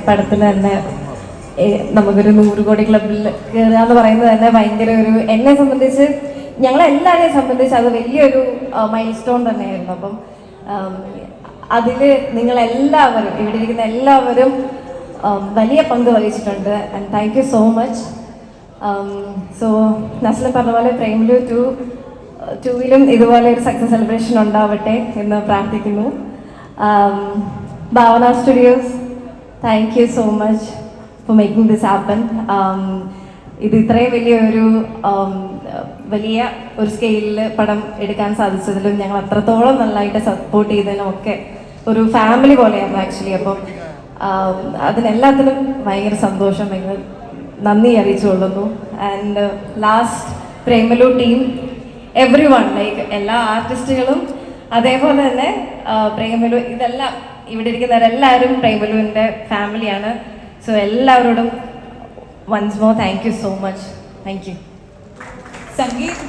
പടത്തിന് തന്നെ നമുക്കൊരു 100 കോടി ക്ലബിൽ കയറുക എന്ന് പറയുന്നത് തന്നെ ഭയങ്കര ഒരു, എന്നെ സംബന്ധിച്ച് ഞങ്ങളെല്ലാവരെയും സംബന്ധിച്ച് അത് വലിയൊരു മൈൽ സ്റ്റോൺ തന്നെയായിരുന്നു. അപ്പം അതിൽ നിങ്ങളെല്ലാവരും, ഇവിടെ ഇരിക്കുന്ന എല്ലാവരും വലിയ പങ്ക് വഹിച്ചിട്ടുണ്ട്. And thank you so much. So Nasla പറഞ്ഞ പോലെ പ്രേമലു 2-ലും ഇതുപോലെ ഒരു സക്സസ് സെലിബ്രേഷൻ ഉണ്ടാവട്ടെ എന്ന് പ്രാർത്ഥിക്കുന്നു. Bhavana studios, thank you so much for making this happen. ഇത് ഇത്രയും വലിയ ഒരു സ്കെയിലിൽ പടം എടുക്കാൻ സാധിച്ചതിലും ഞങ്ങൾ അത്രത്തോളം നല്ലതായിട്ട് സപ്പോർട്ട് ചെയ്തതിനും ഒക്കെ ഒരു ഫാമിലി പോലെയായിരുന്നു ആക്ച്വലി. അപ്പം അതിനെല്ലാത്തിനും ഭയങ്കര സന്തോഷം, ഭയങ്കര നന്ദി അറിയിച്ചുകൊള്ളുന്നു. And last Premalu team, everyone, like എല്ലാ ആർട്ടിസ്റ്റുകളും അതേപോലെ തന്നെ പ്രേമലു, ഇതെല്ലാം ഇവിടെ ഇരിക്കുന്നവരെല്ലാവരും പ്രേമലുവിൻ്റെ ഫാമിലിയാണ്. സോ എല്ലാവരോടും once more thank you so much. Thank you. Sangeeth,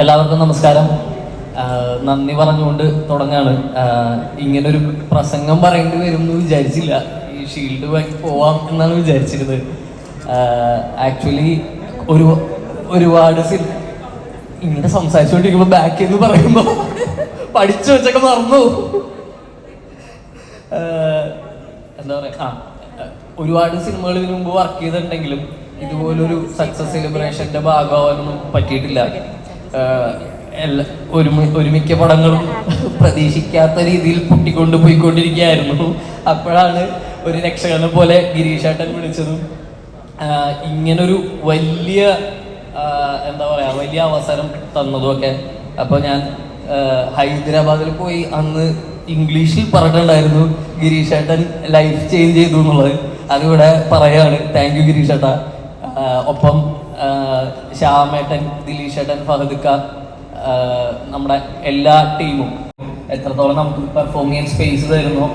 എല്ലാവർക്കും നമസ്കാരം. നന്ദി പറഞ്ഞുകൊണ്ട് തുടങ്ങാണ്. ഇങ്ങനൊരു പ്രസംഗം പറയേണ്ടി വരും എന്ന് വിചാരിച്ചില്ല. ഈ ഷീൽഡ് വാങ്ങി പോവാം എന്നാണ് വിചാരിച്ചിരുന്നത്. ആക്ച്വലി ഒരുപാട് ഇങ്ങനെ സംസാരിച്ചുകൊണ്ടിരിക്കുമ്പോൾ ബാക്ക് എന്ന് പറയുമ്പോൾ പഠിച്ചു വെച്ചൊക്കെ മറന്നു. എന്താ പറയുക, ഒരുപാട് സിനിമകൾ ഇതിനു മുമ്പ് വർക്ക് ചെയ്തിട്ടുണ്ടെങ്കിലും ഇതുപോലൊരു സക്സസ് സെലിബ്രേഷൻ്റെ ഭാഗമാവാനൊന്നും പറ്റിയിട്ടില്ല. ഒരുമിക്ക പടങ്ങളും പ്രതീക്ഷിക്കാത്ത രീതിയിൽ പൊട്ടിക്കൊണ്ട് പോയിക്കൊണ്ടിരിക്കുകയായിരുന്നു. അപ്പോഴാണ് ഒരു രക്ഷകനെ പോലെ ഗിരീഷേട്ടൻ വിളിച്ചതും ഇങ്ങനൊരു വലിയ എന്താ പറയുക വലിയ അവസരം തന്നതുമൊക്കെ. അപ്പോൾ ഞാൻ ഹൈദരാബാദിൽ പോയി അന്ന് ഇംഗ്ലീഷിൽ പറഞ്ഞിട്ടുണ്ടായിരുന്നു ഗിരീഷേട്ടൻ ലൈഫ് ചേഞ്ച് ചെയ്തു എന്നുള്ളത്. അതിവിടെ പറയാണ്. താങ്ക് യു ഗിരീഷേട്ട. ഒപ്പം ശ്യാമേട്ടൻ, ദിലീഷേട്ടൻ, ഫഹദ്ക്ക, നമ്മുടെ എല്ലാ ടീമും എത്രത്തോളം നമുക്ക് പെർഫോം ചെയ്യാൻ സ്പേസ് തരുന്നു.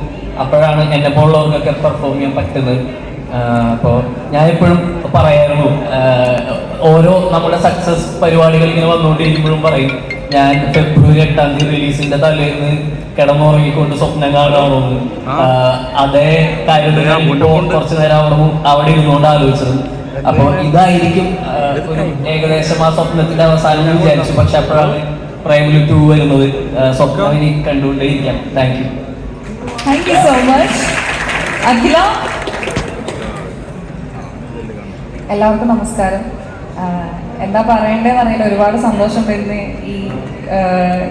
അപ്പോഴാണ് എന്നെപ്പോലുള്ളവർക്കൊക്കെ പെർഫോം ചെയ്യാൻ പറ്റുന്നത്. അപ്പോൾ ഞാനെപ്പോഴും പറയായിരുന്നു, ഓരോ നമ്മുടെ സക്സസ് പരിപാടികൾ ഇങ്ങനെ വന്നുകൊണ്ടിരിക്കുമ്പോഴും പറയും, ഞാൻ ഫെബ്രുവരി 8-ാം തീയതി റിലീസിന്റെ തലേന്ന് കിടന്നുറങ്ങിക്കൊണ്ട് സ്വപ്നം കാണുമെന്ന്. അതേ കാര്യം കുറച്ചു നേരം അവിടെ ഇരുന്നുകൊണ്ട് ആലോചിച്ചത്. അപ്പോൾ ഇതായിരിക്കും ഒരു ഏകദേശം ആ സ്വപ്നത്തിന്റെ അവസാനം വിചാരിച്ചു. പക്ഷെ അപ്പോഴാണ് പ്രേമലു 2 വരുന്നത്. സ്വപ്നം ഇനി കണ്ടുകൊണ്ടേയിരിക്കാം. Thank you. Thank you so much. Akhila. എല്ലാവർക്കും നമസ്കാരം. എന്താ പറയേണ്ടതെന്ന് അറിയില്ല. ഒരുപാട് സന്തോഷം വരുന്ന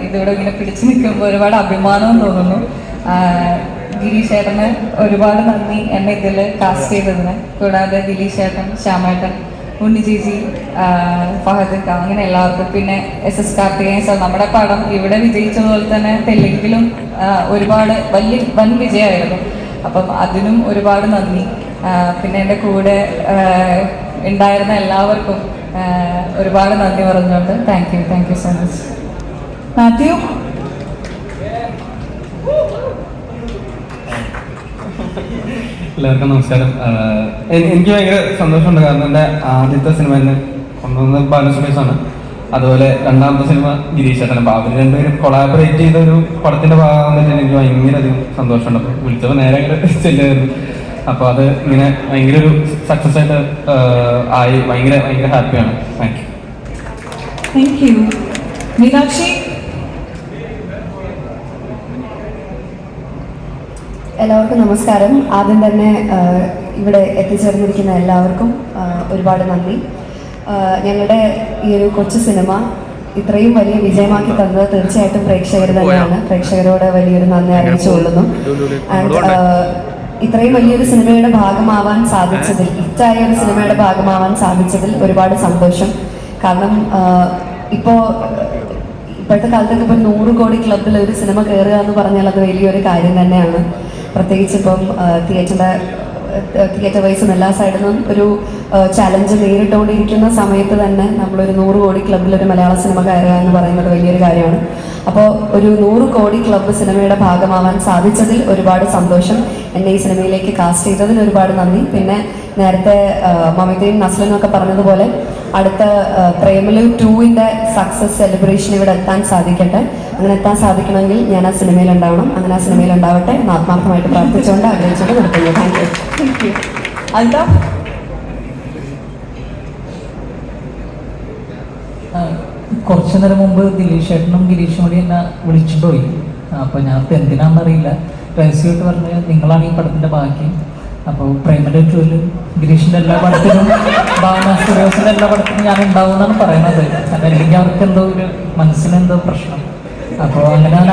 ഇതിവിടെ ഇങ്ങനെ പിടിച്ചു നിൽക്കുമ്പോൾ ഒരുപാട് അഭിമാനവും തോന്നുന്നു. ഗിരീഷേട്ടന് ഒരുപാട് നന്ദി എന്നെ ഇതിൽ കാസ്റ്റ് ചെയ്തതിന്. കൂടാതെ ദിലീഷേട്ടൻ, ശ്യാമേട്ടൻ, ഉണ്ണി ചേച്ചി, ഫഹദ്, അങ്ങനെ എല്ലാവർക്കും. പിന്നെ SS കാർത്തികേയൻ സാർ. നമ്മുടെ പടം ഇവിടെ വിജയിച്ചതുപോലെ തന്നെ തെലുങ്കിലും ഒരുപാട് വൻ വിജയമായിരുന്നു. അപ്പം അതിനും ഒരുപാട് നന്ദി. പിന്നെ എൻ്റെ കൂടെ ഉണ്ടായിരുന്ന എല്ലാവർക്കും ഒരുപാട് നന്ദി പറഞ്ഞുകൊണ്ട് thank you so much. Mathew. എല്ലാവർക്കും നമസ്കാരം. എനിക്ക് ഭയങ്കര സന്തോഷമുണ്ട്. കാരണം എൻ്റെ ആദ്യത്തെ സിനിമ തന്നെ കൊണ്ടുവന്നത് ഭാവന സ്റ്റുഡിയോസാണ്. അതുപോലെ രണ്ടാമത്തെ സിനിമ ഗിരീഷേട്ടൻ. അപ്പോൾ അവർ രണ്ടുപേരും കൊളാബറേറ്റ് ചെയ്ത ഒരു പടത്തിൻ്റെ ഭാഗമാകുമ്പോൾ എനിക്ക് ഭയങ്കര അധികം സന്തോഷമുണ്ട്. അപ്പോൾ വിളിച്ചപ്പോൾ നേരെ ചെല്ലായിരുന്നു. അപ്പോൾ അത് ഇങ്ങനെ ഭയങ്കര ഒരു സക്സസ് ആയിട്ട് ആയി ഭയങ്കര ഹാപ്പിയാണ്. Thank you. മീനാക്ഷി. എല്ലാവർക്കും നമസ്കാരം. ആദ്യം തന്നെ ഇവിടെ എത്തിച്ചേർന്നിരിക്കുന്ന എല്ലാവർക്കും ഒരുപാട് നന്ദി. ഞങ്ങളുടെ ഈ ഒരു കൊച്ചു സിനിമ ഇത്രയും വലിയ വിജയമാക്കി തന്നത് തീർച്ചയായിട്ടും പ്രേക്ഷകർ തന്നെയാണ്. പ്രേക്ഷകരോട് വലിയൊരു നന്ദി അറിയിച്ചുകൊള്ളുന്നു. ആൻഡ് ഇത്രയും വലിയൊരു സിനിമയുടെ ഭാഗമാവാൻ സാധിച്ചതിൽ, ഹിറ്റായ ഒരു സിനിമയുടെ ഭാഗമാവാൻ സാധിച്ചതിൽ ഒരുപാട് സന്തോഷം. കാരണം ഇപ്പോഴത്തെ കാലത്തൊക്കെ ഇപ്പോൾ 100 കോടി ക്ലബിൽ ഒരു സിനിമ കയറുക എന്ന് പറഞ്ഞാൽ അത് വലിയൊരു കാര്യം തന്നെയാണ്. പ്രത്യേകിച്ച് ഇപ്പം തിയേറ്റർ വൈസും എല്ലാ സൈഡിൽ നിന്നും ഒരു ചലഞ്ച് നേരിട്ടുകൊണ്ടിരിക്കുന്ന സമയത്ത് തന്നെ നമ്മളൊരു 100 കോടി ക്ലബിൽ ഒരു മലയാള സിനിമ കയറുക എന്ന് പറയുന്നത് വലിയൊരു കാര്യമാണ്. അപ്പോൾ ഒരു 100 കോടി ക്ലബ്ബ് സിനിമയുടെ ഭാഗമാവാൻ സാധിച്ചതിൽ ഒരുപാട് സന്തോഷം. എന്നെ ഈ സിനിമയിലേക്ക് കാസ്റ്റ് ചെയ്തതിന് ഒരുപാട് നന്ദി. പിന്നെ നേരത്തെ മമിതയും നസ്ലിനും ഒക്കെ പറഞ്ഞതുപോലെ അടുത്ത പ്രേമലു 2-ന്റെ സക്സസ് സെലിബ്രേഷൻ ഇവിടെ എത്താൻ സാധിക്കട്ടെ. അങ്ങനെ എത്താൻ സാധിക്കണമെങ്കിൽ ഞാൻ ആ സിനിമയിൽ ഉണ്ടാവണം. അങ്ങനെ ആ സിനിമയിൽ ഉണ്ടാവട്ടെ എന്ന് ആത്മാർത്ഥമായിട്ട് പ്രാർത്ഥിച്ചുകൊണ്ട് ആഗ്രഹിച്ചുകൊണ്ട് നിർത്തുന്നു. Thank you. അൽതാഫ്. കുറച്ചു നേരം മുമ്പ് ദിലീഷ് ചേട്ടനും ഗിരീഷും കൂടി എന്നെ വിളിച്ചിട്ട് പോയി. അപ്പോൾ ഞാൻ എന്തിനാണെന്നറിയില്ല, രഹസ്യമായിട്ട് പറഞ്ഞ് നിങ്ങളാണ് ഈ പടത്തിൻ്റെ ബാക്കി. അപ്പോൾ പ്രേമന്റെ ടൂലും ഗിരീഷിൻ്റെ എല്ലാ പടത്തിലും ഭാവന സ്റ്റുഡിയോസിൻ്റെ എല്ലാ പടത്തിലും ഞാൻ ഉണ്ടാവും എന്നാണ് പറയുന്നത്. അല്ലെങ്കിൽ അവർക്ക് എന്തോ ഒരു മനസ്സിനെന്തോ പ്രശ്നം. അപ്പോൾ അങ്ങനെ